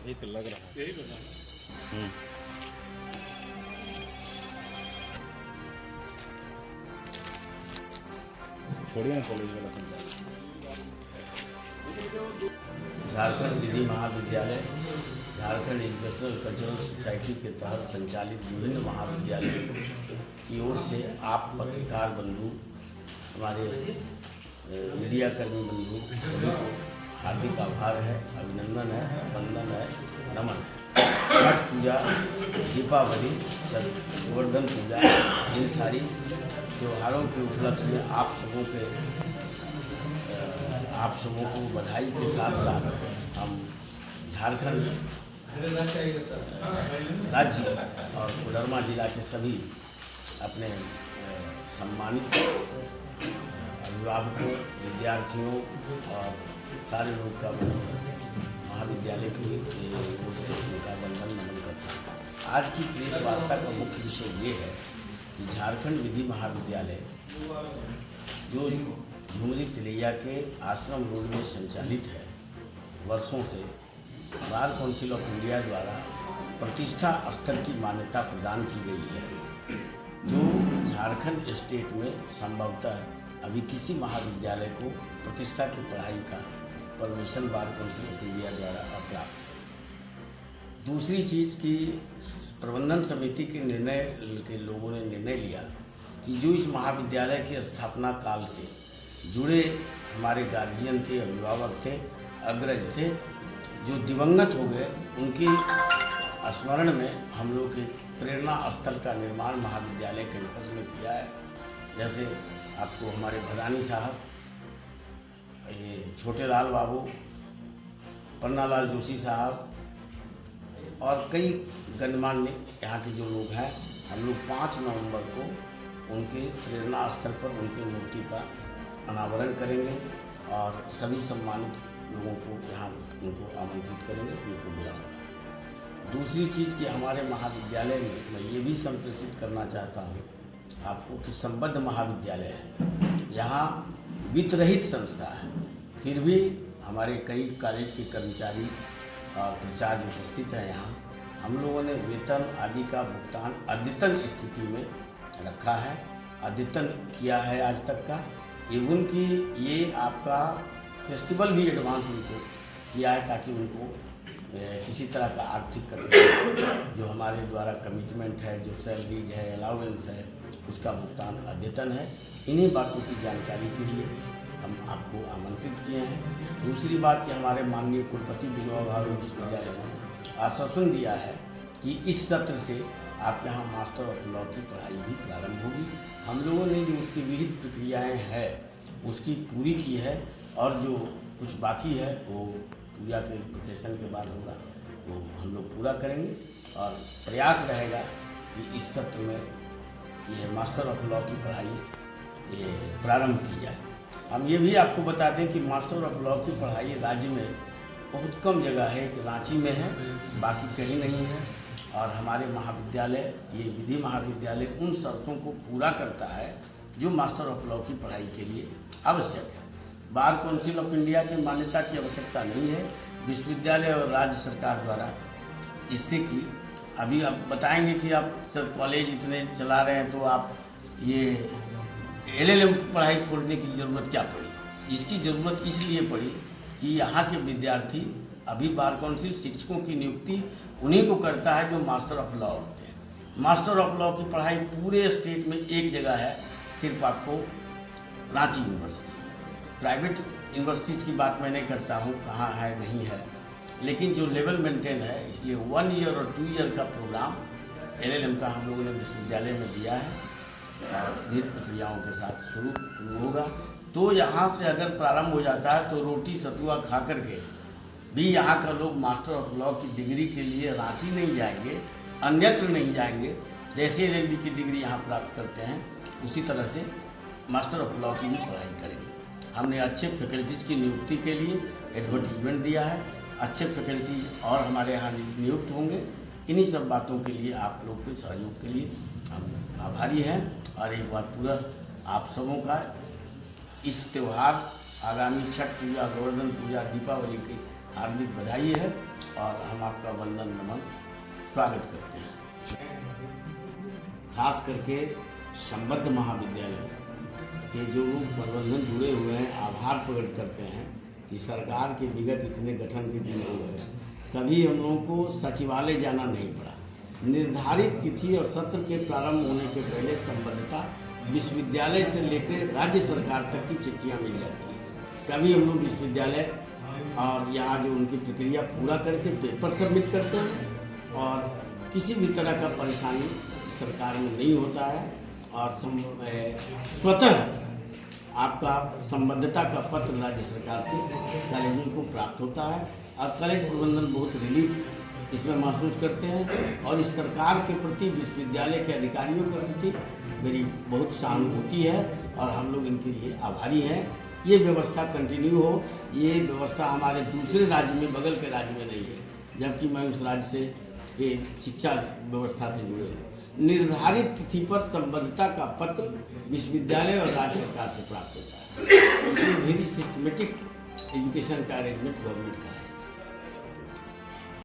यही तो लग रहा है। यही बना है। छोड़िए ना कॉलेज वाला पंचायत। झारखंड विधि महाविद्यालय झारखंड एजुकेशनल कल्चरल सोसाइटी के तहत संचालित विभिन्न महाविद्यालयों की ओर से आप पत्रकार बंधु, हमारे मीडिया कर्मी बंधु सभी को हार्दिक आभार है, अभिनंदन है, वंदन है, नमन है। छठ पूजा, दीपावली, गोवर्धन पूजा, इन सारी त्योहारों के उपलक्ष्य में आप सबों को बधाई के साथ साथ हम झारखंड राज्य और कोडरमा जिला के सभी अपने सम्मानित अभिभावकों, विद्यार्थियों और सारे लोग का महाविद्यालय की ओर से उनका वंदन नमन करता हूँ। आज की प्रेस वार्ता का मुख्य विषय ये है कि झारखंड विधि महाविद्यालय जो झुमरी तिलैया के आश्रम रोड में संचालित है, वर्षों से बार काउंसिल ऑफ इंडिया द्वारा प्रतिष्ठा स्तर की मान्यता प्रदान की गई है, जो झारखंड स्टेट में संभवतः अभी किसी महाविद्यालय को प्रतिष्ठा की पढ़ाई का permission bar council of India द्वारा अप्राप्त है। दूसरी चीज़ की प्रबंधन समिति के निर्णय के लोगों ने निर्णय लिया कि जो इस महाविद्यालय के स्थापना काल से जुड़े हमारे गार्जियन थे, अभिभावक थे, अग्रज थे, जो दिवंगत हो गए, उनकी स्मरण में हम लोग के प्रेरणा स्थल का निर्माण महाविद्यालय कैंपस में किया है। जैसे आपको हमारे भदानी साहब, ये छोटे लाल बाबू, पन्नालाल जोशी साहब और कई गणमान्य यहाँ के जो लोग हैं, हम लोग 5 नवंबर को उनके प्रेरणा स्थल पर उनकी मूर्ति का अनावरण करेंगे और सभी सम्मानित लोगों को यहाँ उनको आमंत्रित करेंगे, उनको बुलाएंगे। दूसरी चीज़ कि हमारे महाविद्यालय में मैं ये भी संप्रेषित करना चाहता हूँ आपको कि संबद्ध महाविद्यालय है, यहाँ वित्त रहित संस्था है, फिर भी हमारे कई कॉलेज के कर्मचारी और प्राचार्य उपस्थित हैं। यहाँ हम लोगों ने वेतन आदि का भुगतान अद्यतन स्थिति में रखा है, अद्यतन किया है आज तक का। इवन कि ये आपका फेस्टिवल भी एडवांस उनको किया है ताकि उनको किसी तरह का आर्थिक जो हमारे द्वारा कमिटमेंट है, जो सैलरीज है, अलाउंस है, उसका भुगतान अद्यतन है। इन्हीं बातों की जानकारी के लिए हम आपको आमंत्रित किए हैं। दूसरी बात कि हमारे माननीय कुलपति विनोबा भावे विश्वविद्यालय ने आश्वासन दिया है कि इस सत्र से आपके यहाँ मास्टर ऑफ लॉ की पढ़ाई भी प्रारंभ होगी। हम लोगों ने जो उसकी विहित प्रक्रियाएँ हैं उसकी पूरी की है और जो कुछ बाकी है वो पूजा के वेकेशन के बाद होगा, वो हम लोग पूरा करेंगे और प्रयास रहेगा कि इस सत्र में ये मास्टर ऑफ लॉ की पढ़ाई ये प्रारंभ की जाए। हम ये भी आपको बता दें कि मास्टर ऑफ लॉ की पढ़ाई राज्य में बहुत कम जगह है, कि रांची में है, बाकी कहीं नहीं है। और हमारे महाविद्यालय, ये विधि महाविद्यालय उन शर्तों को पूरा करता है जो मास्टर ऑफ लॉ की पढ़ाई के लिए आवश्यक है। बार काउंसिल ऑफ इंडिया की मान्यता की आवश्यकता नहीं है, विश्वविद्यालय और राज्य सरकार द्वारा इससे की अभी आप बताएंगे कि आप सर कॉलेज इतने चला रहे हैं तो आप ये LLM पढ़ाई खोलने की ज़रूरत क्या पड़ी? इसकी ज़रूरत इसलिए पड़ी कि यहाँ के विद्यार्थी अभी बार काउंसिल शिक्षकों की नियुक्ति उन्हीं को करता है जो मास्टर ऑफ लॉ होते हैं। मास्टर ऑफ लॉ की पढ़ाई पूरे स्टेट में एक जगह है, सिर्फ आपको रांची यूनिवर्सिटी। प्राइवेट यूनिवर्सिटीज़ की बात मैं नहीं करता हूँ कहाँ है नहीं है, लेकिन जो लेवल मेंटेन है, इसलिए 1 ईयर और 2 ईयर का प्रोग्राम LLM का हम लोगों ने विश्वविद्यालय में दिया है और विभिन्न प्रक्रियाओं के साथ शुरू होगा। तो यहाँ से अगर प्रारंभ हो जाता है तो रोटी सतुआ खा करके भी यहाँ का लोग मास्टर ऑफ लॉ की डिग्री के लिए रांची नहीं जाएंगे, अन्यत्र नहीं जाएंगे। जैसे LLB की डिग्री यहाँ प्राप्त करते हैं उसी तरह से मास्टर ऑफ लॉ की भी पढ़ाई करेंगे। हमने अच्छे फैकल्टीज़ की नियुक्ति के लिए एडवर्टीजमेंट दिया है, अच्छे फैकल्टीज और हमारे यहाँ नियुक्त होंगे। इन्हीं सब बातों के लिए आप लोग के सहयोग के लिए हम आभारी हैं। और एक बार पूरा आप सबों का इस त्यौहार आगामी छठ पूजा, गोवर्धन पूजा, दीपावली के हार्दिक बधाई है और हम आपका वंदन नमन स्वागत करते हैं। खास करके संबद्ध महाविद्यालय के जो प्रबंधन जुड़े हुए हैं आभार प्रकट करते हैं कि सरकार के विगत इतने गठन के दिन हो गए, कभी हम लोगों को सचिवालय जाना नहीं पड़ा। निर्धारित तिथि और सत्र के प्रारंभ होने के पहले संबद्धता विश्वविद्यालय से लेकर राज्य सरकार तक की चिट्ठियां मिल जाती हैं। कभी हम लोग विश्वविद्यालय और यहाँ जो उनकी प्रक्रिया पूरा करके पेपर सबमिट करते हैं और किसी भी तरह का परेशानी सरकार में नहीं होता है और स्वतः आपका संबद्धता का पत्र राज्य सरकार से कॉलेजों को प्राप्त होता है और कॉलेज प्रबंधन बहुत रिलीफ इसमें महसूस करते हैं और इस सरकार के प्रति विश्वविद्यालय के अधिकारियों के प्रति मेरी बहुत सहानुभूति है और हम लोग इनके लिए आभारी हैं। ये व्यवस्था कंटिन्यू हो, ये व्यवस्था हमारे दूसरे राज्य में, बगल के राज्य में नहीं है, जबकि मैं उस राज्य से ये शिक्षा व्यवस्था से जुड़े हूँ। निर्धारित तिथि पर संबद्धता का पत्र विश्वविद्यालय और राज्य सरकार से प्राप्त होता है। इसमें वेरी सिस्टमेटिक एजुकेशन का अरेंजमेंट गवर्नमेंट का है।